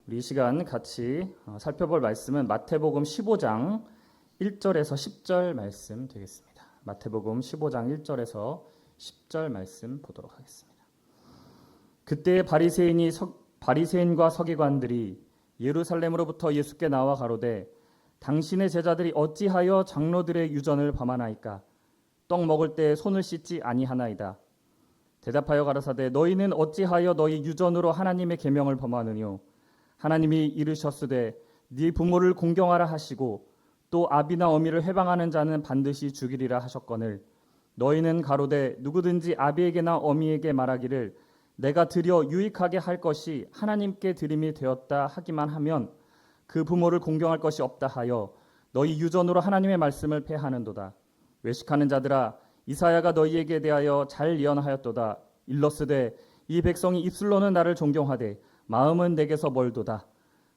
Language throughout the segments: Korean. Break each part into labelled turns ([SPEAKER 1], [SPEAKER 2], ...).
[SPEAKER 1] 우리 이 시간 같이 살펴볼 말씀은 마태복음 15장 1절에서 10절 말씀 되겠습니다. 마태복음 15장 1절에서 10절 말씀 보도록 하겠습니다. 그때 바리새인과 서기관들이 예루살렘으로부터 예수께 나와 가로되 당신의 제자들이 어찌하여 장로들의 유전을 범하나이까? 떡 먹을 때 손을 씻지 아니하나이다. 대답하여 가라사대 너희는 어찌하여 너희 유전으로 하나님의 계명을 범하느뇨? 하나님이 이르셨으되 네 부모를 공경하라 하시고 또 아비나 어미를 회방하는 자는 반드시 죽이리라 하셨거늘 너희는 가로되 누구든지 아비에게나 어미에게 말하기를 내가 드려 유익하게 할 것이 하나님께 드림이 되었다 하기만 하면 그 부모를 공경할 것이 없다 하여 너희 유전으로 하나님의 말씀을 폐하는도다. 외식하는 자들아 이사야가 너희에게 대하여 잘 예언하였도다. 일러스되 이 백성이 입술로는 나를 존경하되 마음은 내게서 멀도다.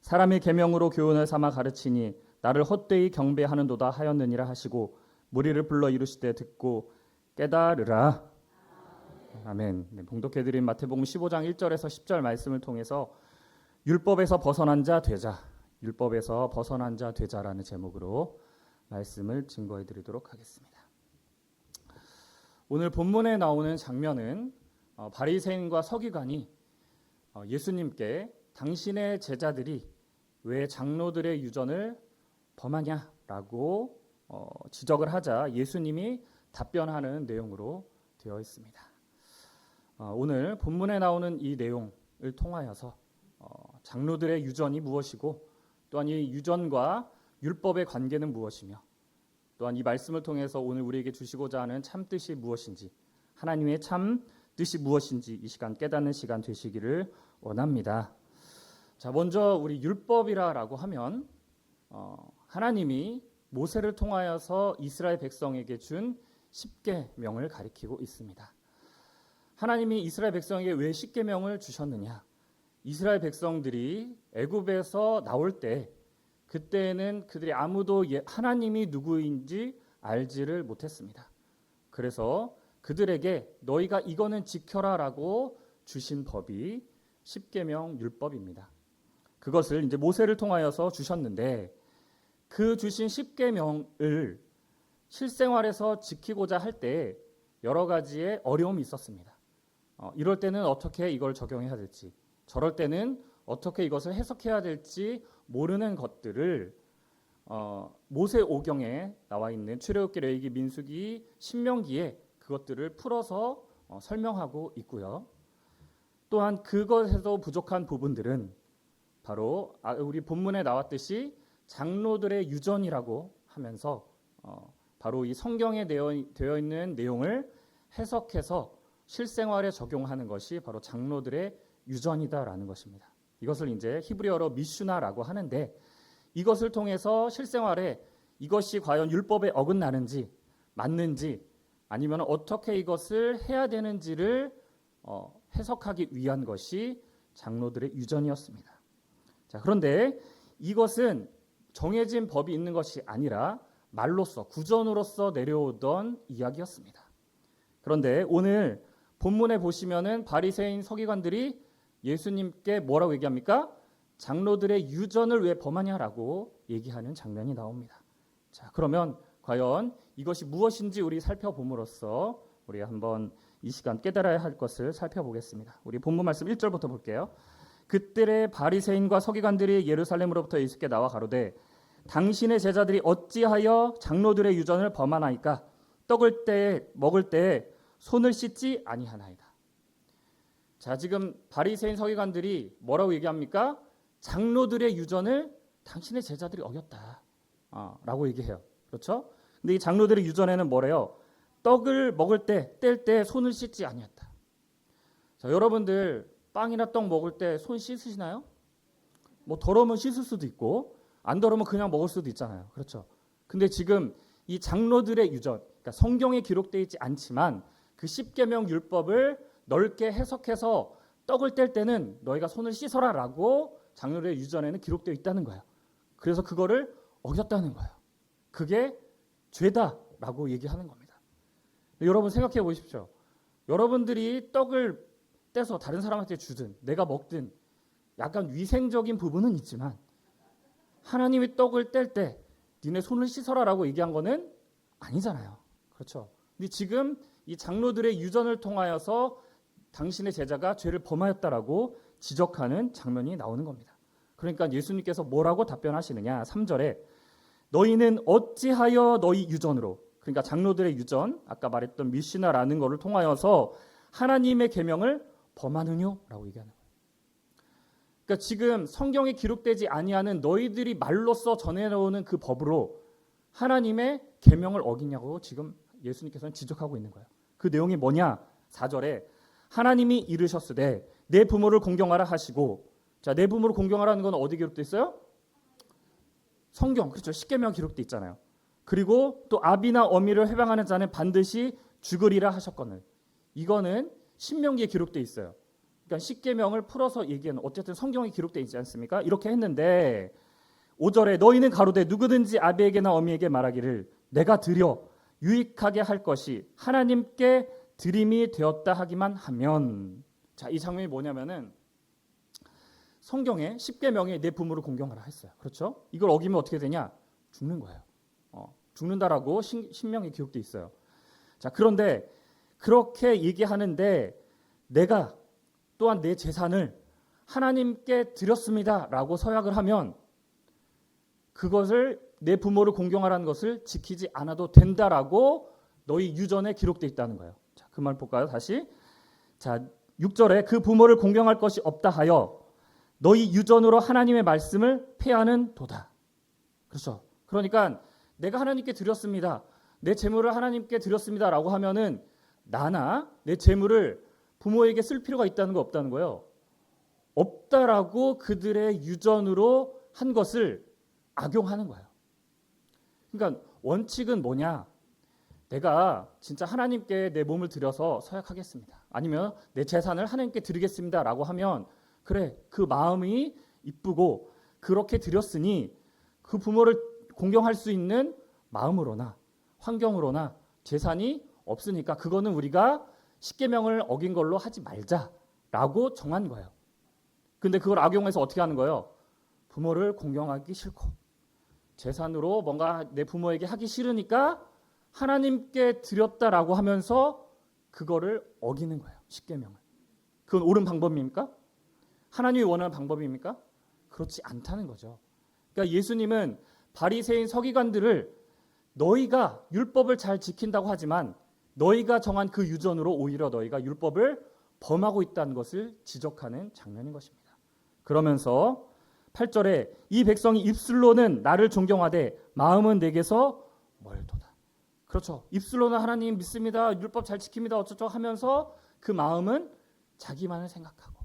[SPEAKER 1] 사람의 계명으로 교훈을 삼아 가르치니 나를 헛되이 경배하는도다 하였느니라 하시고 무리를 불러 이르시되 듣고 깨달으라. 아멘. 네, 봉독해드린 마태복음 15장 1절에서 10절 말씀을 통해서 율법에서 벗어난 자 되자, 율법에서 벗어난 자 되자라는 제목으로 말씀을 증거해드리도록 하겠습니다. 오늘 본문에 나오는 장면은 바리새인과 서기관이 예수님께 당신의 제자들이 왜 장로들의 유전을 범하냐라고 지적을 하자 예수님이 답변하는 내용으로 되어 있습니다. 오늘 본문에 나오는 이 내용을 통하여서 장로들의 유전이 무엇이고 또한 이 유전과 율법의 관계는 무엇이며 또한 이 말씀을 통해서 오늘 우리에게 주시고자 하는 참 뜻이 무엇인지 하나님의 참 뜻이 무엇인지 이 시간 깨닫는 시간 되시기를 원합니다. 자, 먼저 우리 율법이라고 하면 하나님이 모세를 통하여서 이스라엘 백성에게 준 10계명을 가리키고 있습니다. 하나님이 이스라엘 백성에게 왜 10계명을 주셨느냐? 이스라엘 백성들이 애굽에서 나올 때 그때는 그들이 아무도 하나님이 누구인지 알지를 못했습니다. 그래서 그들에게 너희가 이거는 지켜라라고 주신 법이 10계명 율법입니다. 그것을 이제 모세를 통하여서 주셨는데 그 주신 10계명을 실생활에서 지키고자 할 때 여러 가지의 어려움이 있었습니다. 이럴 때는 어떻게 이걸 적용해야 될지, 저럴 때는 어떻게 이것을 해석해야 될지 모르는 것들을 모세 오경에 나와 있는 출애굽기, 레위기, 민수기, 신명기에 그것들을 풀어서 설명하고 있고요. 또한 그것에서 부족한 부분들은 바로 우리 본문에 나왔듯이 장로들의 유전이라고 하면서 바로 이 성경에 되어 있는 내용을 해석해서 실생활에 적용하는 것이 바로 장로들의 유전이다라는 것입니다. 이것을 이제 히브리어로 미슈나라고 하는데 이것을 통해서 실생활에 이것이 과연 율법에 어긋나는지 맞는지 아니면 어떻게 이것을 해야 되는지를 해석하기 위한 것이 장로들의 유전이었습니다. 자, 그런데 이것은 정해진 법이 있는 것이 아니라 말로써 구전으로서 내려오던 이야기였습니다. 그런데 오늘 본문에 보시면은 바리새인 서기관들이 예수님께 뭐라고 얘기합니까? 장로들의 유전을 왜 범하냐라고 얘기하는 장면이 나옵니다. 자, 그러면 과연 이것이 무엇인지 우리 살펴봄으로써 우리 한번 이 시간 깨달아야 할 것을 살펴보겠습니다. 우리 본문 말씀 1절부터 볼게요. 그때의 바리새인과 서기관들이 예루살렘으로부터 예수께 나와 가로되 당신의 제자들이 어찌하여 장로들의 유전을 범하나이까? 먹을 때 손을 씻지 아니하나이다. 자, 지금 바리새인 서기관들이 뭐라고 얘기합니까? 장로들의 유전을 당신의 제자들이 어겼다 라고 얘기해요. 그렇죠? 근데 이 장로들의 유전에는 뭐래요? 떡을 먹을 때, 뗄 때 손을 씻지 아니했다. 자, 여러분들 빵이나 떡 먹을 때 손 씻으시나요? 뭐 더러우면 씻을 수도 있고 안 더러우면 그냥 먹을 수도 있잖아요. 그렇죠? 근데 지금 이 장로들의 유전, 그러니까 성경에 기록되어 있지 않지만 그 10계명 율법을 넓게 해석해서 떡을 뗄 때는 너희가 손을 씻어라라고 장로들의 유전에는 기록되어 있다는 거예요. 그래서 그거를 어겼다는 거예요. 그게 죄다라고 얘기하는 겁니다. 여러분 생각해 보십시오. 여러분들이 떡을 떼서 다른 사람한테 주든 내가 먹든 약간 위생적인 부분은 있지만 하나님이 떡을 뗄 때 니네 손을 씻어라라고 얘기한 거는 아니잖아요. 그렇죠? 근데 지금 이 장로들의 유전을 통하여서 당신의 제자가 죄를 범하였다라고 지적하는 장면이 나오는 겁니다. 그러니까 예수님께서 뭐라고 답변하시느냐? 3절에 너희는 어찌하여 너희 유전으로, 그러니까 장로들의 유전, 아까 말했던 미시나라는 것을 통하여서 하나님의 계명을 범하느냐라고 얘기하는 거예요. 그러니까 지금 성경에 기록되지 아니하는 너희들이 말로써 전해놓는 그 법으로 하나님의 계명을 어기냐고 지금 예수님께서는 지적하고 있는 거예요. 그 내용이 뭐냐? 4절에 하나님이 이르셨으되 내 부모를 공경하라 하시고, 자, 내 부모를 공경하라는 건 어디 기록돼 있어요? 성경, 그렇죠. 십계명 기록돼 있잖아요. 그리고 또 아비나 어미를 회방하는 자는 반드시 죽으리라 하셨거늘. 이거는 신명기에 기록돼 있어요. 그러니까 십계명을 풀어서 얘기하는, 어쨌든 성경에 기록돼 있지 않습니까? 이렇게 했는데 5절에 너희는 가로되 누구든지 아비에게나 어미에게 말하기를 내가 드려 유익하게 할 것이 하나님께 드림이 되었다 하기만 하면, 자, 이 장면이 뭐냐면은 성경에 십계명에 내 부모를 공경하라 했어요. 그렇죠? 이걸 어기면 어떻게 되냐? 죽는 거예요. 죽는다라고 신명에 기록돼 있어요. 자, 그런데 그렇게 얘기하는데 내가 또한 내 재산을 하나님께 드렸습니다라고 서약을 하면 그것을 내 부모를 공경하라는 것을 지키지 않아도 된다라고 너희 유전에 기록돼 있다는 거예요. 자, 그 말 볼까요? 다시. 자, 6절에 그 부모를 공경할 것이 없다 하여 너희 유전으로 하나님의 말씀을 폐하는 도다. 그렇죠? 그러니까 내가 하나님께 드렸습니다. 내 재물을 하나님께 드렸습니다라고 하면은 나나 내 재물을 부모에게 쓸 필요가 있다는 거 없다는 거예요. 없다라고 그들의 유전으로 한 것을 악용하는 거예요. 그러니까 원칙은 뭐냐? 내가 진짜 하나님께 내 몸을 드려서 서약하겠습니다. 아니면 내 재산을 하나님께 드리겠습니다라고 하면 그래, 그 마음이 이쁘고 그렇게 드렸으니 그 부모를 공경할 수 있는 마음으로나 환경으로나 재산이 없으니까 그거는 우리가 십계명을 어긴 걸로 하지 말자라고 정한 거예요. 근데 그걸 악용해서 어떻게 하는 거예요? 부모를 공경하기 싫고 재산으로 뭔가 내 부모에게 하기 싫으니까 하나님께 드렸다라고 하면서 그거를 어기는 거예요. 십계명을. 그건 옳은 방법입니까? 하나님이 원하는 방법입니까? 그렇지 않다는 거죠. 그러니까 예수님은 바리새인 서기관들을 너희가 율법을 잘 지킨다고 하지만 너희가 정한 그 유전으로 오히려 너희가 율법을 범하고 있다는 것을 지적하는 장면인 것입니다. 그러면서 8절에 이 백성이 입술로는 나를 존경하되 마음은 내게서 멀도다. 그렇죠. 입술로는 하나님 믿습니다. 율법 잘 지킵니다. 어쩌죠 하면서 그 마음은 자기만을 생각하고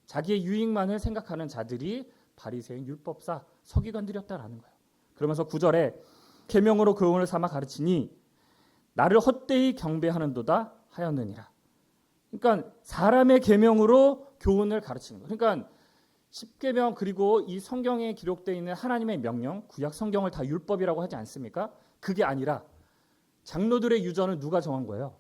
[SPEAKER 1] 자기의 유익만을 생각하는 자들이 바리새인 율법사 서기관들이었다라는 거예요. 그러면서 9절에 계명으로 교훈을 삼아 가르치니 나를 헛되이 경배하는도다 하였느니라. 그러니까 사람의 계명으로 교훈을 가르치는 거예요. 그러니까 십계명 그리고 이 성경에 기록되어 있는 하나님의 명령, 구약 성경을 다 율법이라고 하지 않습니까? 그게 아니라 장로들의 유전을 누가 정한 거예요?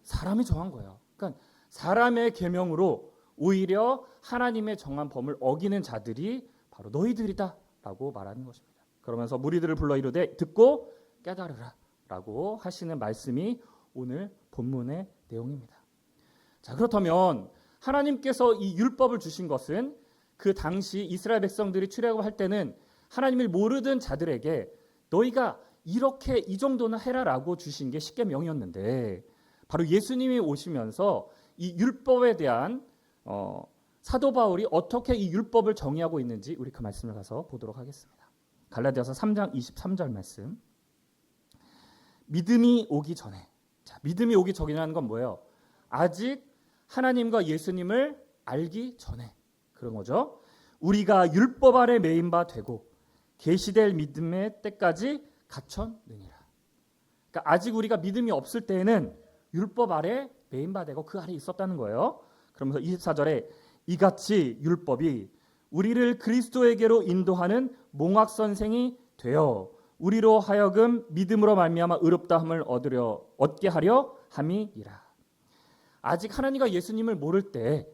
[SPEAKER 1] 사람이 정한 거예요. 그러니까 사람의 계명으로 오히려 하나님의 정한 법을 어기는 자들이 바로 너희들이다라고 말하는 것입니다. 그러면서 무리들을 불러 이르되 듣고 깨달으라라고 하시는 말씀이 오늘 본문의 내용입니다. 자, 그렇다면 하나님께서 이 율법을 주신 것은 그 당시 이스라엘 백성들이 출애굽할 때는 하나님을 모르던 자들에게 너희가 이렇게 이 정도는 해라라고 주신 게 십계명이었는데 바로 예수님이 오시면서 이 율법에 대한 사도 바울이 어떻게 이 율법을 정의하고 있는지 우리 그 말씀을 가서 보도록 하겠습니다. 갈라디아서 3장 23절 말씀. 믿음이 오기 전에. 자, 믿음이 오기 전이라는 건 뭐예요? 아직 하나님과 예수님을 알기 전에 그런 거죠. 우리가 율법 아래 매인 바 되고 계시될 믿음의 때까지 갖췄느니라. 그러니까 아직 우리가 믿음이 없을 때에는 율법 아래 매인 바 되고 그 아래 있었다는 거예요. 그러면서 24절에 이같이 율법이 우리를 그리스도에게로 인도하는 몽학 선생이 되어 우리로 하여금 믿음으로 말미암아 의롭다함을 얻게 하려 함이니라. 아직 하나님과 예수님을 모를 때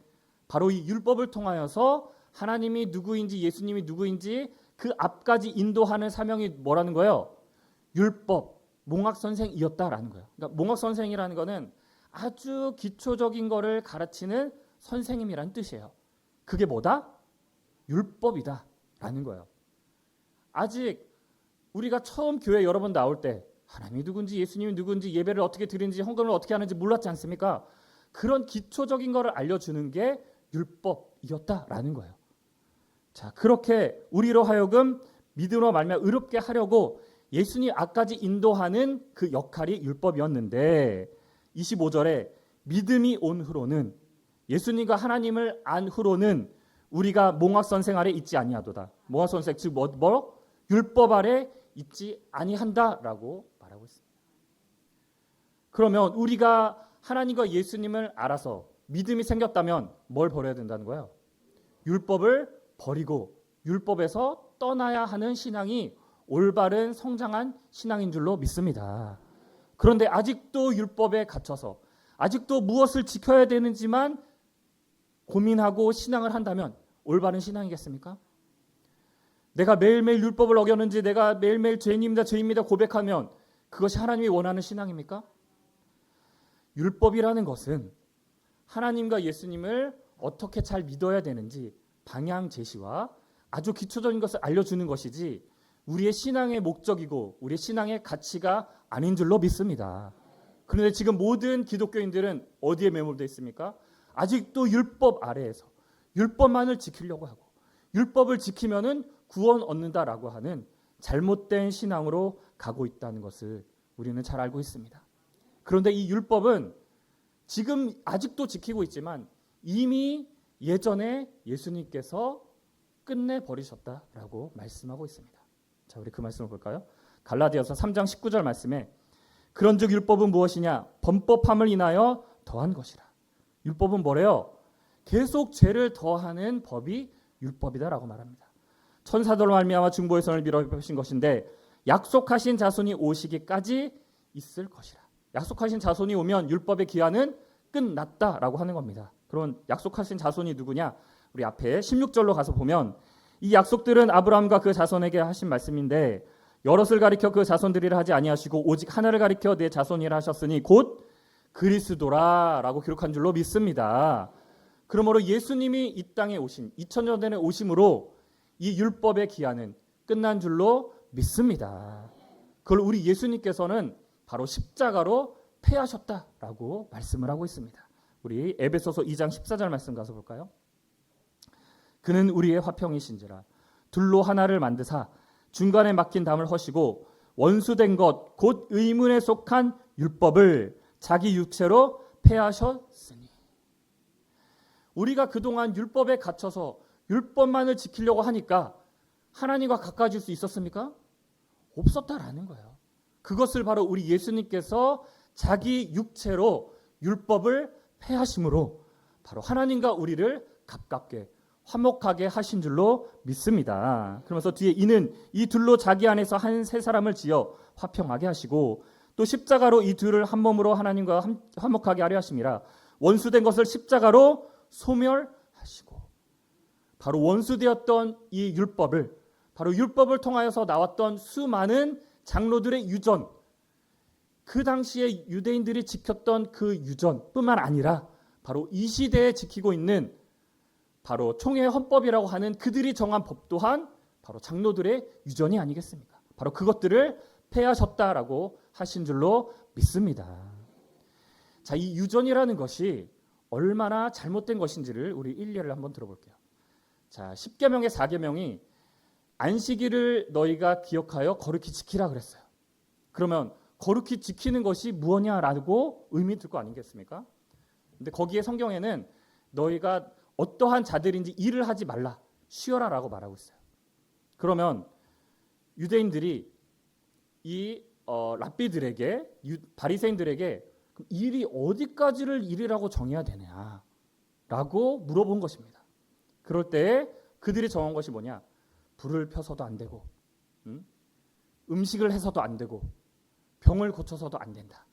[SPEAKER 1] 바로 이 율법을 통하여서 하나님이 누구인지 예수님이 누구인지 그 앞까지 인도하는 사명이 뭐라는 거예요? 율법, 몽학선생이었다라는 거예요. 그러니까 몽학선생이라는 거는 아주 기초적인 거를 가르치는 선생님이란 뜻이에요. 그게 뭐다? 율법이다 라는 거예요. 아직 우리가 처음 교회 여러 번 나올 때 하나님이 누군지 예수님이 누군지 예배를 어떻게 드리는지 헌금을 어떻게 하는지 몰랐지 않습니까? 그런 기초적인 거를 알려주는 게 율법이었다라는 거예요. 자, 그렇게 우리로 하여금 믿음으로 말미암아 의롭게 하려고 예수님 앞까지 인도하는 그 역할이 율법이었는데 25절에 믿음이 온 후로는 예수님과 하나님을 안 후로는 우리가 몽학선생 아래 있지 아니하도다. 몽학선생 즉 율법 아래 있지 아니한다라고 말하고 있습니다. 그러면 우리가 하나님과 예수님을 알아서 믿음이 생겼다면 뭘 버려야 된다는 거예요? 율법을 버리고 율법에서 떠나야 하는 신앙이 올바른 성장한 신앙인 줄로 믿습니다. 그런데 아직도 율법에 갇혀서 아직도 무엇을 지켜야 되는지만 고민하고 신앙을 한다면 올바른 신앙이겠습니까? 내가 매일매일 율법을 어겼는지 내가 매일매일 죄인입니다 고백하면 그것이 하나님이 원하는 신앙입니까? 율법이라는 것은 하나님과 예수님을 어떻게 잘 믿어야 되는지 방향 제시와 아주 기초적인 것을 알려주는 것이지 우리의 신앙의 목적이고 우리의 신앙의 가치가 아닌 줄로 믿습니다. 그런데 지금 모든 기독교인들은 어디에 매몰되어 있습니까? 아직도 율법 아래에서 율법만을 지키려고 하고 율법을 지키면은 구원 얻는다라고 하는 잘못된 신앙으로 가고 있다는 것을 우리는 잘 알고 있습니다. 그런데 이 율법은 지금 아직도 지키고 있지만 이미 예전에 예수님께서 끝내버리셨다라고 말씀하고 있습니다. 자, 우리 그 말씀을 볼까요? 갈라디아서 3장 19절 말씀에 그런즉 율법은 무엇이냐? 범법함을 인하여 더한 것이라. 율법은 뭐래요? 계속 죄를 더하는 법이 율법이다라고 말합니다. 천사들로 말미암아 중보의 선을 밀어주신 것인데 약속하신 자손이 오시기까지 있을 것이라. 약속하신 자손이 오면 율법의 기한은 끝났다라고 하는 겁니다. 그런 약속하신 자손이 누구냐? 우리 앞에 16절로 가서 보면 이 약속들은 아브라함과 그 자손에게 하신 말씀인데 여럿을 가리켜 그 자손들이라 하지 아니하시고 오직 하나를 가리켜 내 자손이라 하셨으니 곧 그리스도라라고 기록한 줄로 믿습니다. 그러므로 예수님이 이 땅에 오신 2000년 전에 오심으로 이 율법의 기한은 끝난 줄로 믿습니다. 그걸 우리 예수님께서는 바로 십자가로 폐하셨다라고 말씀을 하고 있습니다. 우리 에베소서 2장 14절 말씀 가서 볼까요? 그는 우리의 화평이신지라 둘로 하나를 만드사 중간에 막힌 담을 허시고 원수된 것 곧 의문에 속한 율법을 자기 육체로 폐하셨으니. 우리가 그동안 율법에 갇혀서 율법만을 지키려고 하니까 하나님과 가까워질 수 있었습니까? 없었다라는 거예요. 그것을 바로 우리 예수님께서 자기 육체로 율법을 폐하심으로 바로 하나님과 우리를 가깝게 화목하게 하신 줄로 믿습니다. 그러면서 뒤에 이는 이 둘로 자기 안에서 한 세 사람을 지어 화평하게 하시고 또 십자가로 이 둘을 한 몸으로 하나님과 화목하게 하려 하심이라. 원수된 것을 십자가로 소멸하시고 바로 원수되었던 이 율법을 바로 율법을 통하여서 나왔던 수많은 장로들의 유전, 그 당시에 유대인들이 지켰던 그 유전뿐만 아니라 바로 이 시대에 지키고 있는 바로 총회 헌법이라고 하는 그들이 정한 법 또한 바로 장로들의 유전이 아니겠습니까? 바로 그것들을 폐하셨다라고 하신 줄로 믿습니다. 자, 이 유전이라는 것이 얼마나 잘못된 것인지를 우리 일례를 한번 들어볼게요. 자, 10계명의 4계명이 안식일을 너희가 기억하여 거룩히 지키라 그랬어요. 그러면 거룩히 지키는 것이 무엇냐라고 의미 들 거 아니겠습니까? 근데 거기에 성경에는 너희가 어떠한 자들인지 일을 하지 말라, 쉬어라라고 말하고 있어요. 그러면 유대인들이 이 랍비들에게, 바리새인들에게 일이 어디까지를 일이라고 정해야 되냐라고 물어본 것입니다. 그럴 때 그들이 정한 것이 뭐냐? 불을 펴서도 안 되고, 음식을 해서도 안 되고, 병을 고쳐서도 안 된다.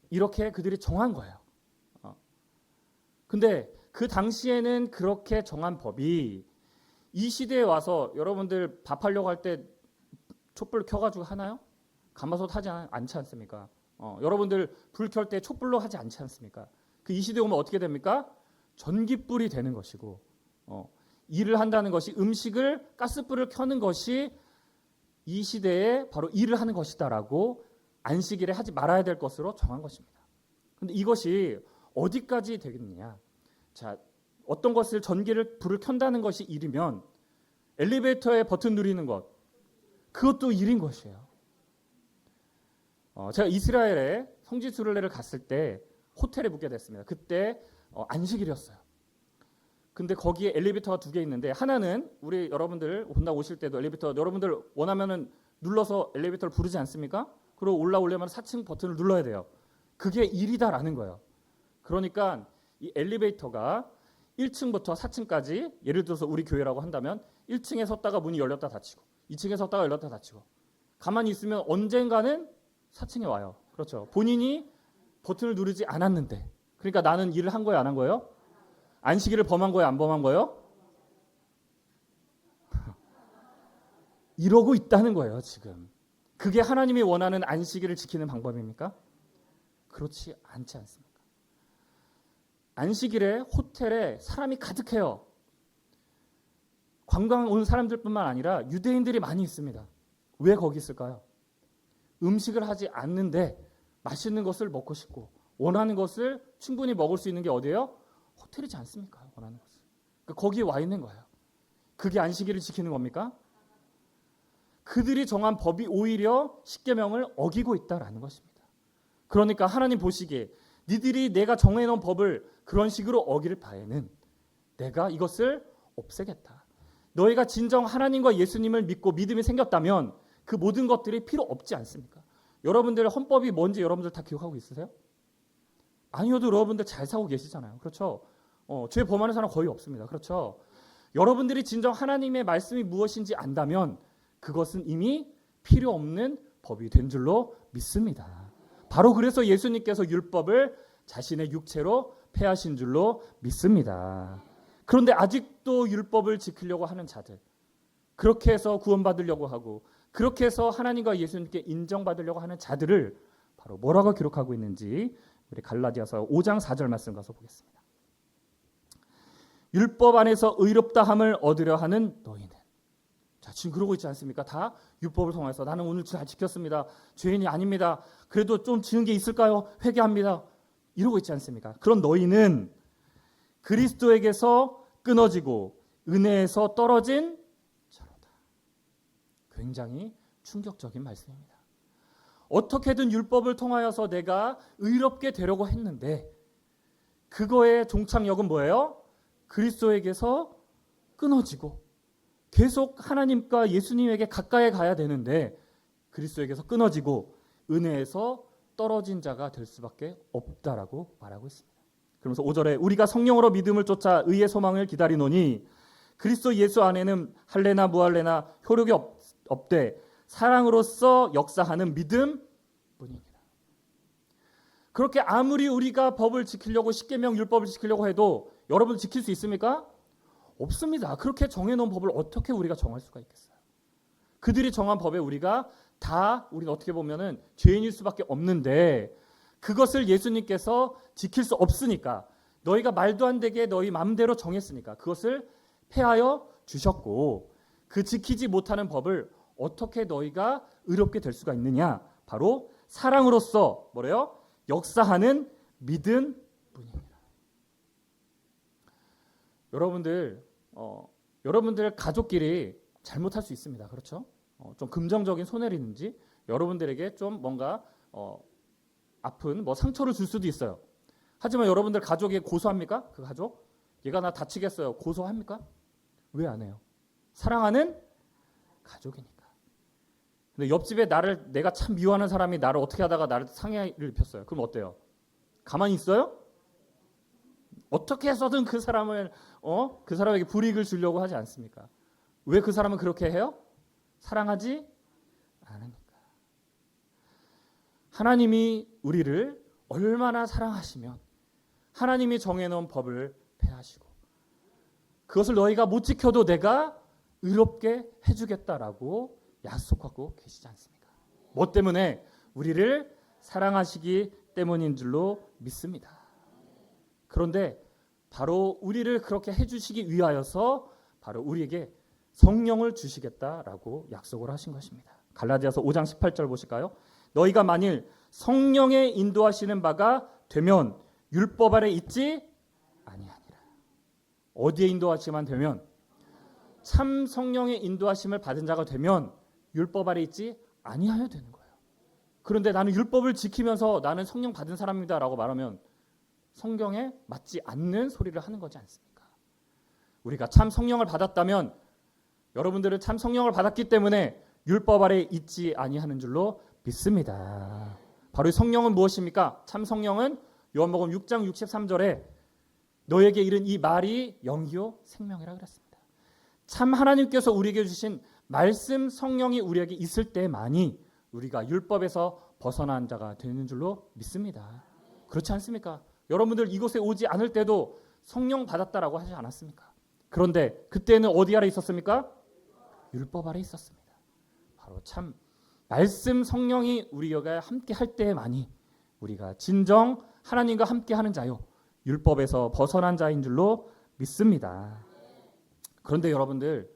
[SPEAKER 1] 이렇게 그들이 정한 거예요. 근데 그 당시에는 그렇게 정한 법이 이 시대에 와서 여러분들 밥하려고 할 때 촛불 켜가지고 하나요? 가마솥 하지 않지 않습니까? 여러분들 불 켤 때 촛불로 하지 않지 않습니까? 그 이 시대에 오면 어떻게 됩니까? 전기불이 되는 것이고 일을 한다는 것이 음식을 가스불을 켜는 것이 이 시대에 바로 일을 하는 것이다라고 안식일에 하지 말아야 될 것으로 정한 것입니다. 그런데 이것이 어디까지 되겠느냐? 자, 어떤 것을 전기를 불을 켠다는 것이 일이면 엘리베이터에 버튼 누리는 것 그것도 일인 것이에요. 제가 이스라엘에 성지순례를 갔을 때 호텔에 묵게 됐습니다. 그때 안식일이었어요. 근데 거기에 엘리베이터가 2개 있는데 하나는 우리 여러분들 혼자 오실 때도 엘리베이터 여러분들 원하면은 눌러서 엘리베이터를 부르지 않습니까? 그리고 올라오려면 4층 버튼을 눌러야 돼요. 그게 일이다라는 거예요. 그러니까 이 엘리베이터가 1층부터 4층까지 예를 들어서 우리 교회라고 한다면 1층에 섰다가 문이 열렸다 닫히고 2층에 섰다가 열렸다 닫히고 가만히 있으면 언젠가는 4층에 와요. 그렇죠. 본인이 버튼을 누르지 않았는데 그러니까 나는 일을 한 거예요 안 한 거예요? 안식일을 범한 거예요 안 범한 거예요? 이러고 있다는 거예요 지금. 그게 하나님이 원하는 안식일을 지키는 방법입니까? 그렇지 않지 않습니까? 안식일에 호텔에 사람이 가득해요. 관광 온 사람들뿐만 아니라 유대인들이 많이 있습니다. 왜 거기 있을까요? 음식을 하지 않는데 맛있는 것을 먹고 싶고 원하는 것을 충분히 먹을 수 있는 게 어디예요? 호텔이지 않습니까? 원하는 것을. 그러니까 거기에 와 있는 거예요. 그게 안식일을 지키는 겁니까? 그들이 정한 법이 오히려 십계명을 어기고 있다라는 것입니다. 그러니까 하나님 보시기에 니들이 내가 정해놓은 법을 그런 식으로 어길 바에는 내가 이것을 없애겠다. 너희가 진정 하나님과 예수님을 믿고 믿음이 생겼다면 그 모든 것들이 필요 없지 않습니까? 여러분들 헌법이 뭔지 여러분들 다 기억하고 있으세요? 아니어도 여러분들 잘 살고 계시잖아요. 그렇죠? 죄 범하는 사람 거의 없습니다. 그렇죠? 여러분들이 진정 하나님의 말씀이 무엇인지 안다면 그것은 이미 필요 없는 법이 된 줄로 믿습니다. 바로 그래서 예수님께서 율법을 자신의 육체로 폐하신 줄로 믿습니다. 그런데 아직도 율법을 지키려고 하는 자들, 그렇게 해서 구원받으려고 하고 그렇게 해서 하나님과 예수님께 인정받으려고 하는 자들을 바로 뭐라고 기록하고 있는지 우리 갈라디아서 5장 4절 말씀 가서 보겠습니다. 율법 안에서 의롭다함을 얻으려 하는 너희는 자, 지금 그러고 있지 않습니까? 다 율법을 통해서 나는 오늘 잘 지켰습니다. 죄인이 아닙니다. 그래도 좀 지은 게 있을까요? 회개합니다. 이러고 있지 않습니까? 그런 너희는 그리스도에게서 끊어지고 은혜에서 떨어진 자로다. 굉장히 충격적인 말씀입니다. 어떻게든 율법을 통하여서 내가 의롭게 되려고 했는데 그거의 종착역은 뭐예요? 그리스도에게서 끊어지고 계속 하나님과 예수님에게 가까이 가야 되는데 그리스도에게서 끊어지고 은혜에서 떨어진 자가 될 수밖에 없다라고 말하고 있습니다. 그러면서 5절에 우리가 성령으로 믿음을 쫓아 의의 소망을 기다리노니 그리스도 예수 안에는 할례나 무할례나 효력이 없되 사랑으로서 역사하는 믿음뿐입니다. 그렇게 아무리 우리가 법을 지키려고 십계명 율법을 지키려고 해도 여러분 지킬 수 있습니까? 없습니다. 그렇게 정해놓은 법을 어떻게 우리가 정할 수가 있겠어요? 그들이 정한 법에 우리가 다 우리는 어떻게 보면은 죄인일 수밖에 없는데 그것을 예수님께서 지킬 수 없으니까 너희가 말도 안 되게 너희 마음대로 정했으니까 그것을 폐하여 주셨고 그 지키지 못하는 법을 어떻게 너희가 의롭게 될 수가 있느냐? 바로 사랑으로서 뭐래요? 역사하는 믿음뿐입니다. 여러분들 가족끼리 잘못할 수 있습니다. 그렇죠? 좀 금정적인 손해를 있는지 여러분들에게 좀 뭔가 아픈 상처를 줄 수도 있어요. 하지만 여러분들 가족에 고소합니까? 그 가족? 얘가 나 다치겠어요. 고소합니까? 왜 안 해요? 사랑하는 가족이니까. 근데 옆집에 내가 참 미워하는 사람이 나를 어떻게 하다가 나를 상해를 입혔어요. 그럼 어때요? 가만히 있어요? 어떻게 해서든 그 사람에게 불이익을 주려고 하지 않습니까? 왜 그 사람은 그렇게 해요? 사랑하지 않으니까. 하나님이 우리를 얼마나 사랑하시면 하나님이 정해놓은 법을 패하시고 그것을 너희가 못 지켜도 내가 의롭게 해주겠다라고 약속하고 계시지 않습니까? 뭐 때문에? 우리를 사랑하시기 때문인 줄로 믿습니다. 그런데 바로 우리를 그렇게 해주시기 위하여서 바로 우리에게 성령을 주시겠다라고 약속을 하신 것입니다. 갈라디아서 5장 18절 보실까요? 너희가 만일 성령의 인도하시는 바가 되면 율법 아래 있지 아니하니라. 어디에 인도하시만 되면? 참 성령의 인도하심을 받은 자가 되면 율법 아래 있지 아니하여 되는 거예요. 그런데 나는 율법을 지키면서 나는 성령 받은 사람이다 라고 말하면 성경에 맞지 않는 소리를 하는 거지 않습니까? 우리가 참 성령을 받았다면 여러분들은 참 성령을 받았기 때문에 율법 아래 있지 아니하는 줄로 믿습니다. 바로 이 성령은 무엇입니까? 참 성령은 요한복음 6장 63절에 너에게 이른 이 말이 영이요 생명이라 그랬습니다. 참 하나님께서 우리에게 주신 말씀 성령이 우리에게 있을 때만이 우리가 율법에서 벗어난 자가 되는 줄로 믿습니다. 그렇지 않습니까? 여러분들 이곳에 오지 않을 때도 성령 받았다라고 하지 않았습니까? 그런데 그때는 어디 아래 있었습니까? 율법 아래 있었습니다. 바로 참 말씀 성령이 우리가 함께 할 때만이 우리가 진정 하나님과 함께 하는 자요 율법에서 벗어난 자인 줄로 믿습니다. 그런데 여러분들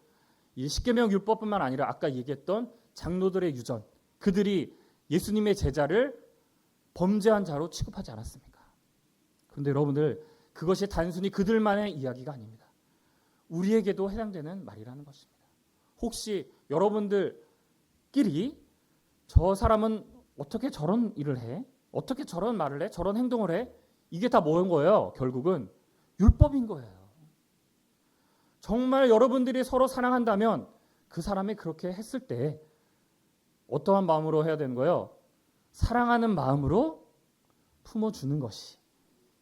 [SPEAKER 1] 이 십계명 율법뿐만 아니라 아까 얘기했던 장로들의 유전, 그들이 예수님의 제자를 범죄한 자로 취급하지 않았습니까? 그런데 여러분들 그것이 단순히 그들만의 이야기가 아닙니다. 우리에게도 해당되는 말이라는 것입니다. 혹시 여러분들끼리 저 사람은 어떻게 저런 일을 해? 어떻게 저런 말을 해? 저런 행동을 해? 이게 다 뭐인 거예요? 결국은 율법인 거예요. 정말 여러분들이 서로 사랑한다면 그 사람이 그렇게 했을 때 어떠한 마음으로 해야 되는 거예요? 사랑하는 마음으로 품어주는 것이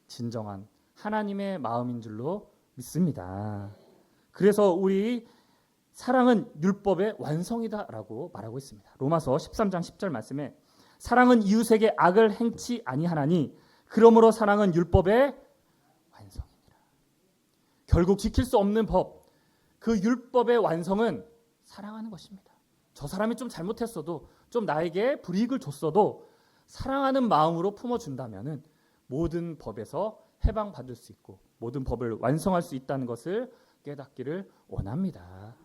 [SPEAKER 1] 진정한 하나님의 마음인 줄로 믿습니다. 그래서 우리 사랑은 율법의 완성이다라고 말하고 있습니다. 로마서 13장 10절 말씀에 사랑은 이웃에게 악을 행치 아니하나니 그러므로 사랑은 율법의 완성이니라. 결국 지킬 수 없는 법, 그 율법의 완성은 사랑하는 것입니다. 저 사람이 좀 잘못했어도 좀 나에게 불이익을 줬어도 사랑하는 마음으로 품어준다면 모든 법에서 해방받을 수 있고 모든 법을 완성할 수 있다는 것을 깨닫기를 원합니다.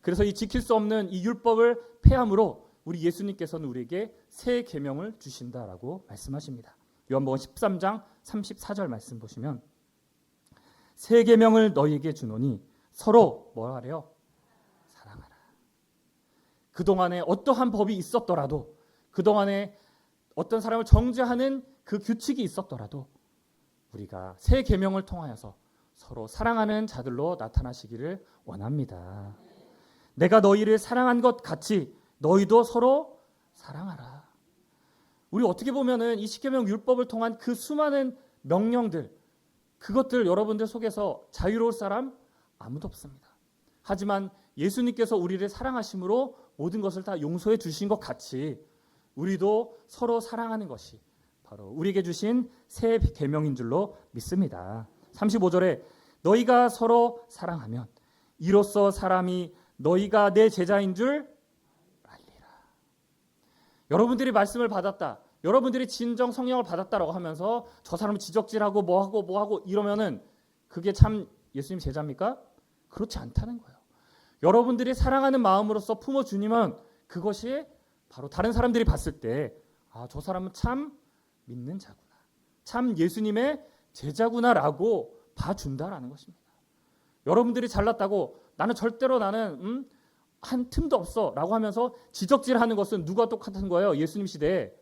[SPEAKER 1] 그래서 이 지킬 수 없는 이 율법을 폐함으로 우리 예수님께서는 우리에게 새 계명을 주신다라고 말씀하십니다. 요한복음 13장 34절 말씀 보시면 새 계명을 너희에게 주노니 서로 뭐라 하래요? 사랑하라. 그동안에 어떠한 법이 있었더라도 그동안에 어떤 사람을 정죄하는 그 규칙이 있었더라도 우리가 새 계명을 통하여서 서로 사랑하는 자들로 나타나시기를 원합니다. 내가 너희를 사랑한 것 같이 너희도 서로 사랑하라. 우리 어떻게 보면은 이 십계명 율법을 통한 그 수많은 명령들 그것들 여러분들 속에서 자유로울 사람 아무도 없습니다. 하지만 예수님께서 우리를 사랑하심으로 모든 것을 다 용서해 주신 것 같이 우리도 서로 사랑하는 것이 바로 우리에게 주신 새 계명인 줄로 믿습니다. 35절에 너희가 서로 사랑하면 이로써 사람이 너희가 내 제자인 줄 알리라. 여러분들이 말씀을 받았다. 여러분들이 진정 성령을 받았다라고 하면서 저 사람을 지적질하고 뭐하고 이러면은 그게 참 예수님 제자입니까? 그렇지 않다는 거예요. 여러분들이 사랑하는 마음으로서 품어주니면 그것이 바로 다른 사람들이 봤을 때 아, 저 사람은 참 믿는 자구나. 참 예수님의 제자구나라고 봐준다라는 것입니다. 여러분들이 잘났다고 나는 절대로 나는 한 틈도 없어 라고 하면서 지적질하는 것은 누가 똑같은 거예요? 예수님 시대에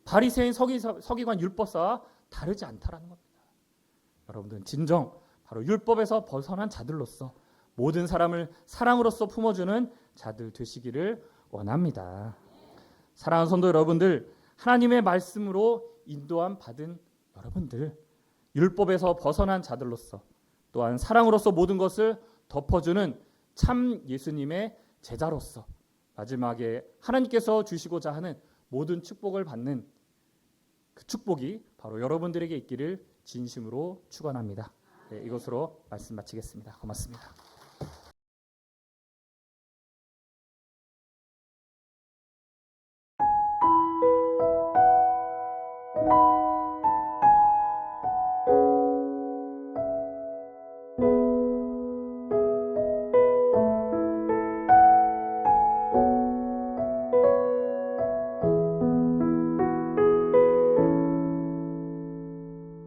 [SPEAKER 1] 바리새인 서기관 율법사와 다르지 않다라는 겁니다. 여러분들은 진정 바로 율법에서 벗어난 자들로서 모든 사람을 사랑으로서 품어주는 자들 되시기를 원합니다. 사랑하는 성도 여러분들, 하나님의 말씀으로 인도함 받은 여러분들, 율법에서 벗어난 자들로서 또한 사랑으로서 모든 것을 덮어주는 참 예수님의 제자로서 마지막에 하나님께서 주시고자 하는 모든 축복을 받는 그 축복이 바로 여러분들에게 있기를 진심으로 축원합니다. 네, 이것으로 말씀 마치겠습니다. 고맙습니다.